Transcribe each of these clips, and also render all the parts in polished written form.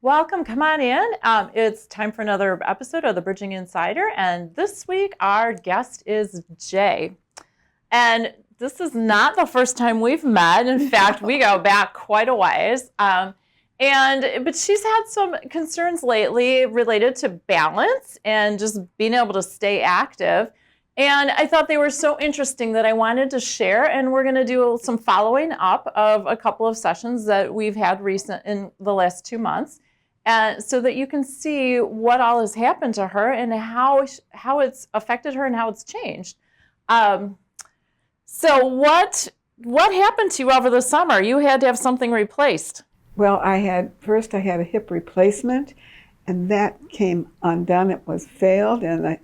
Welcome, come on in. It's time for another episode of the Bridging Insider, and this week our guest is Jay. And this is not the first time we've met. In fact, we go back quite a ways. But she's had some concerns lately related to balance and just being able to stay active. And I thought they were so interesting that I wanted to share, and we're going to do some following up of a couple of sessions that we've had recent in the last 2 months. So that you can see what all has happened to her and how it's affected her and how it's changed. So what happened to you over the summer? You had to have something replaced. Well, I had a hip replacement, and that came undone. It was failed, and the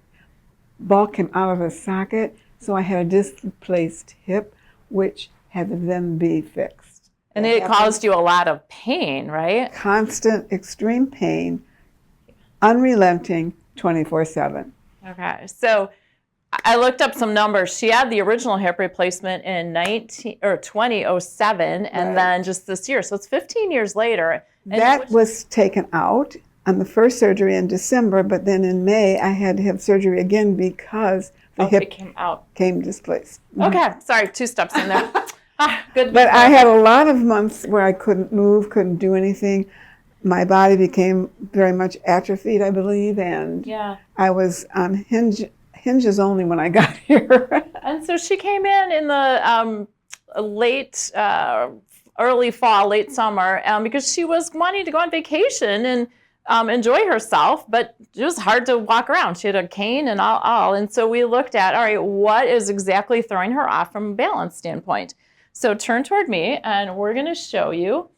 ball came out of the socket, so I had a displaced hip, which had to then be fixed. And it caused you a lot of pain, right? Constant, extreme pain, unrelenting, 24/7. Okay, so I looked up some numbers. She had the original hip replacement in 2007, and then just this year. So it's 15 years later. That was taken out on the first surgery in December, but then in May I had to have surgery again because the hip came displaced. Okay, sorry, 2 steps in there. Good. But I had a lot of months where I couldn't move, couldn't do anything. My body became very much atrophied, I believe, and I was on hinges only when I got here. And so she came in the early fall, late summer, because she was wanting to go on vacation and enjoy herself, but it was hard to walk around. She had a cane and all. And so we looked at, all right, what is exactly throwing her off from a balance standpoint? So turn toward me, and we're going to show you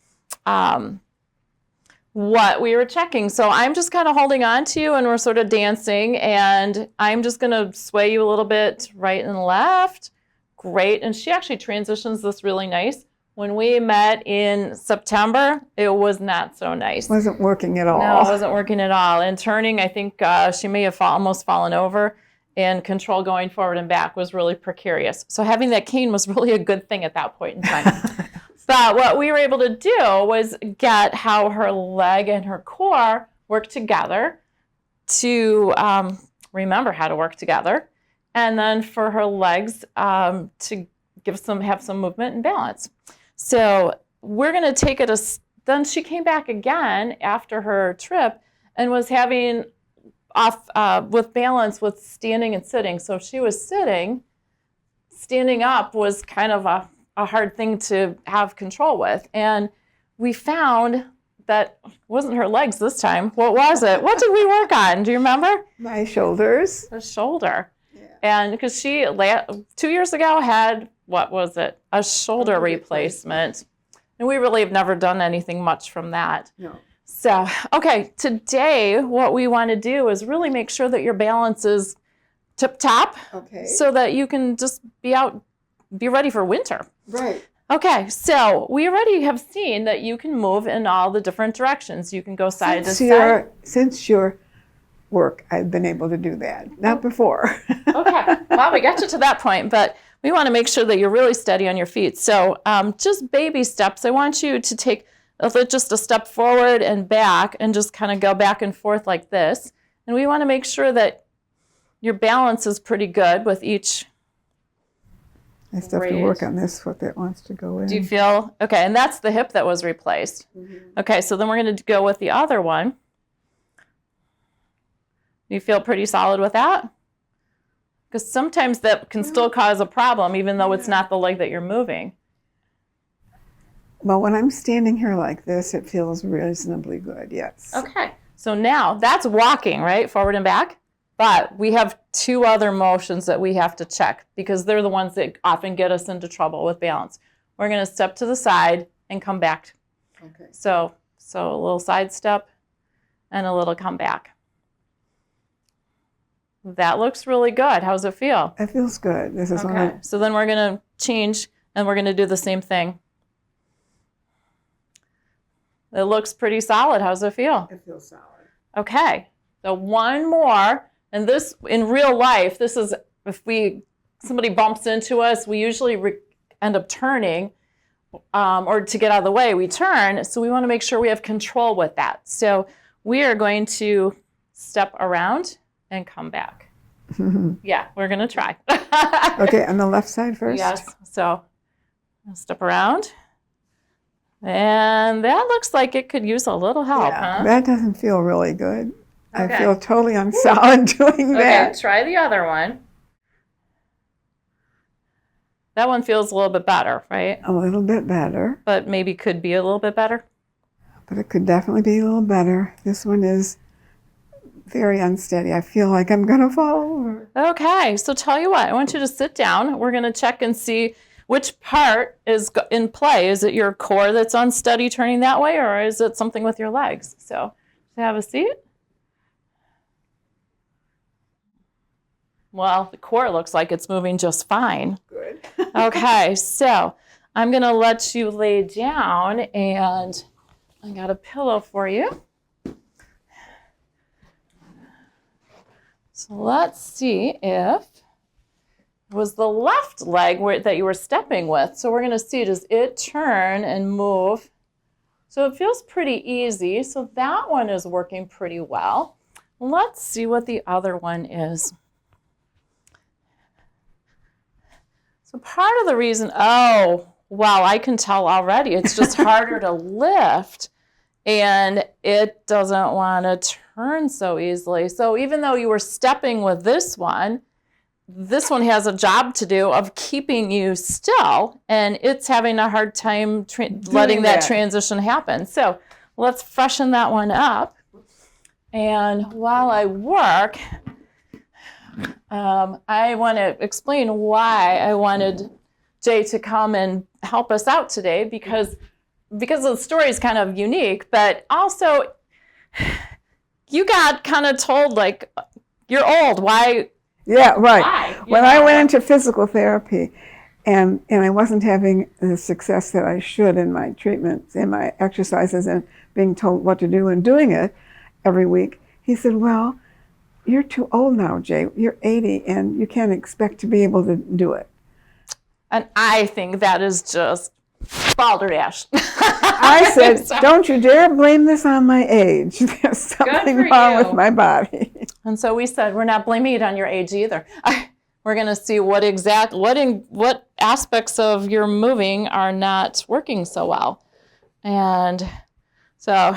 what we were checking. So I'm just kind of holding on to you, and we're sort of dancing, and I'm just going to sway you a little bit right and left. Great. And she actually transitions this really nice. When we met in September, it was not so nice. Wasn't working at all. No, it wasn't working at all. And turning, I think she may have almost fallen over. And control going forward and back was really precarious. So having that cane was really a good thing at that point in time. But what we were able to do was get how her leg and her core work together to remember how to work together. And then for her legs to have some movement and balance. So we're going to take it then she came back again after her trip and was having with balance with standing and sitting. So if she was sitting, standing up was kind of a hard thing to have control with. And we found that it wasn't her legs this time. What was it? What did we work on? Do you remember? My shoulders. The shoulder. Yeah. And because she 2 years ago had, what was it? A shoulder replacement. And we really have never done anything much from that. No. So, okay, today what we want to do is really make sure that your balance is tip-top, so that you can just be ready for winter. Right. Okay, so we already have seen that you can move in all the different directions. You can go side to side. Since your work, I've been able to do that. Not before. Okay, well, we got you to that point, but we want to make sure that you're really steady on your feet. So just baby steps. I want you to take just a step forward and back and just kind of go back and forth like this. And we want to make sure that your balance is pretty good with each. I still have to work on this foot that wants to go in. Do you feel, okay, and that's the hip that was replaced. Mm-hmm. Okay, so then we're going to go with the other one. Do you feel pretty solid with that? Because sometimes that can still cause a problem even though it's not the leg that you're moving. Well, when I'm standing here like this, it feels reasonably good, yes. Okay, so now that's walking, right? Forward and back. But we have 2 other motions that we have to check because they're the ones that often get us into trouble with balance. We're going to step to the side and come back. Okay. So a little side step and a little come back. That looks really good. How's it feel? It feels good. This is okay. So then we're going to change and we're going to do the same thing. It looks pretty solid. How's it feel? It feels solid. Okay. So one more. And this, in real life, this is, if somebody bumps into us, we usually end up turning. or to get out of the way, we turn. So we want to make sure we have control with that. So we are going to step around and come back. Yeah, we're going to try. Okay, on the left side first? Yes. So I'll step around. And that looks like it could use a little help, huh? That doesn't feel really good. Okay. I feel totally unsolid doing that. Okay, try the other one. That one feels a little bit better, right? A little bit better. But maybe could be a little bit better. But it could definitely be a little better. This one is very unsteady. I feel like I'm going to fall over. Okay, so tell you what, I want you to sit down. We're going to check and see which part is in play. Is it your core that's unsteady turning that way, or is it something with your legs? So have a seat. Well, the core looks like it's moving just fine. Good. Okay, so I'm going to let you lay down, and I got a pillow for you. So let's see if it was the left leg that you were stepping with. So we're going to see, does it turn and move? So it feels pretty easy. So that one is working pretty well. Let's see what the other one is. So part of the reason, oh, wow, I can tell already. It's just harder to lift, and it doesn't want to turn so easily. So even though you were stepping with this one has a job to do of keeping you still, and it's having a hard time letting that transition happen. So let's freshen that one up. And while I work, I want to explain why I wanted Jay to come and help us out today, because the story is kind of unique, but also you got kind of told, like, you're old. Why? Yeah, right. Why? When I went into physical therapy and I wasn't having the success that I should in my treatments, in my exercises, and being told what to do and doing it every week, he said, well, you're too old now, Jay. You're 80 and you can't expect to be able to do it. And I think that is just balderdash. I said, don't you dare blame this on my age. There's something wrong with my body. And so we said, we're not blaming it on your age either. We're going to see what aspects of your moving are not working so well. And so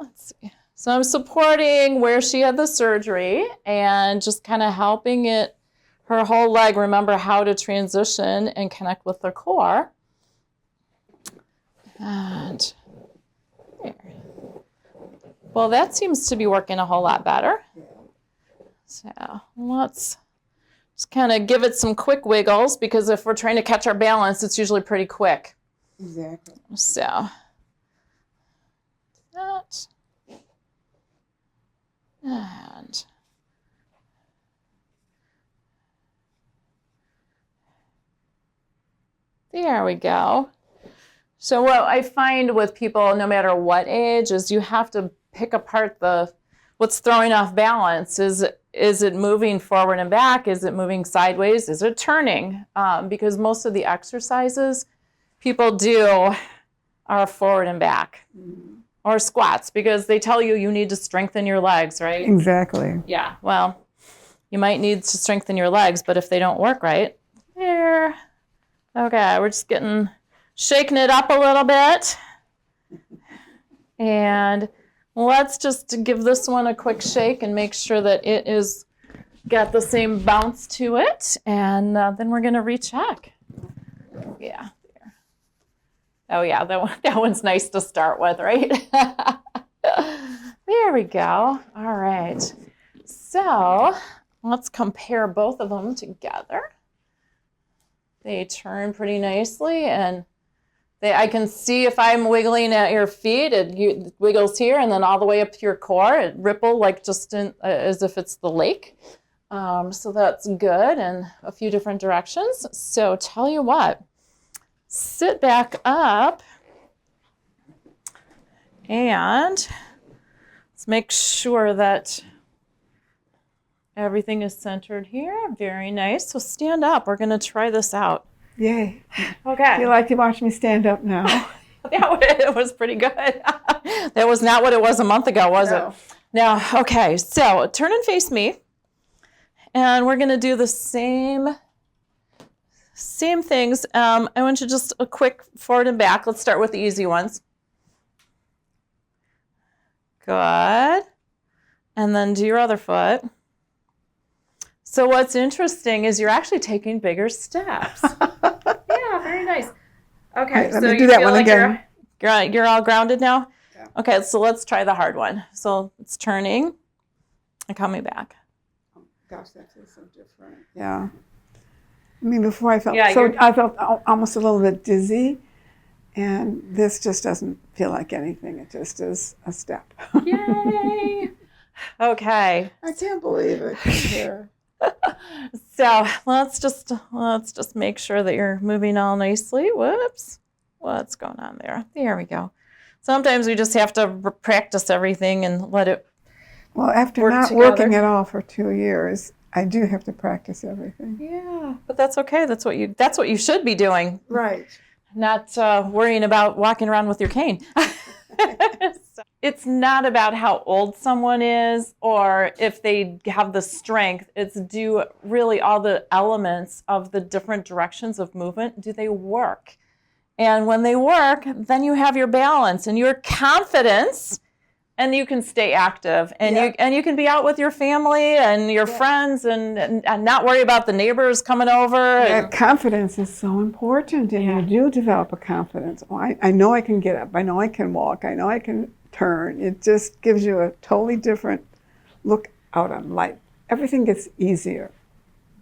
let's see. So I'm supporting where she had the surgery and just kind of helping her whole leg remember how to transition and connect with the core. And there. Well, that seems to be working a whole lot better. So let's just kind of give it some quick wiggles, because if we're trying to catch our balance, it's usually pretty quick. Exactly. So that. And there we go. So what I find with people, no matter what age, is you have to pick apart what's throwing off balance. Is it moving forward and back? Is it moving sideways? Is it turning? Because most of the exercises people do are forward and back. Or squats, because they tell you need to strengthen your legs, right? Exactly. Yeah, well, you might need to strengthen your legs, but if they don't work right, there. Okay, we're just shaking it up a little bit. And let's just give this one a quick shake and make sure that it is got the same bounce to it. And then we're going to recheck. Yeah. Oh, yeah, that one's nice to start with, right? There we go. All right. So let's compare both of them together. They turn pretty nicely, and I can see if I'm wiggling at your feet, it wiggles here, and then all the way up to your core. It ripple like just as if it's the lake. So that's good, and a few different directions. So tell you what. Sit back up, and let's make sure that everything is centered here. Very nice. So stand up. We're going to try this out. Yay. Okay. You like to watch me stand up now? Yeah, it was pretty good. That was not what it was a month ago, was it? Now, okay, so turn and face me. And we're going to do the same things. I want you just a quick forward and back. Let's start with the easy ones. Good. And then do your other foot. So what's interesting is you're actually taking bigger steps. Yeah, very nice. Okay, Let so me do you that feel one like again. you're all grounded now? Yeah. Okay, so let's try the hard one. So it's turning and coming back. Gosh, that feels so different. Yeah. I mean, before I felt I felt almost a little bit dizzy, and this just doesn't feel like anything. It just is a step. Yay! Okay. I can't believe it. Here. So let's just make sure that you're moving all nicely. Whoops. What's going on there? There we go. Sometimes we just have to practice everything and let it Well, after work not together. working at all for 2 years, I do have to practice everything. Yeah, but that's okay. That's what you should be doing. Right. Not worrying about walking around with your cane. So it's not about how old someone is or if they have the strength. It's do really all the elements of the different directions of movement. Do they work? And when they work, then you have your balance and your confidence, and you can stay active, and you can be out with your family and your friends, and not worry about the neighbors coming over. That confidence is so important, and you do develop a confidence. Oh, I know I can get up. I know I can walk. I know I can turn. It just gives you a totally different look out on life. Everything gets easier.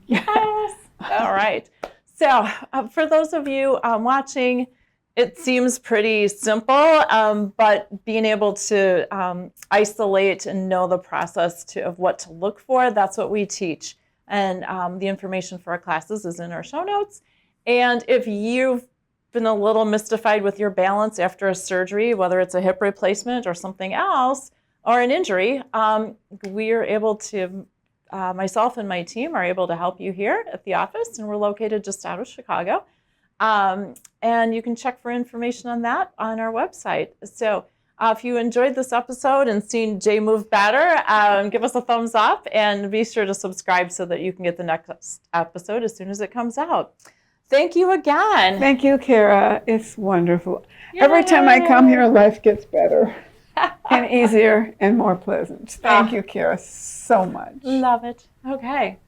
Yes. All right. So for those of you watching, it seems pretty simple, but being able to isolate and know the process of what to look for, that's what we teach. And the information for our classes is in our show notes. And if you've been a little mystified with your balance after a surgery, whether it's a hip replacement or something else, or an injury, we are able to, myself and my team are able to help you here at the office, and we're located just out of Chicago. And you can check for information on that on our website. So if you enjoyed this episode and seen Jay move better, give us a thumbs up and be sure to subscribe so that you can get the next episode as soon as it comes out. Thank you again. Thank you, Cara. It's wonderful. Yay. Every time I come here, life gets better and easier and more pleasant. Thank you, Cara, so much. Love it. Okay.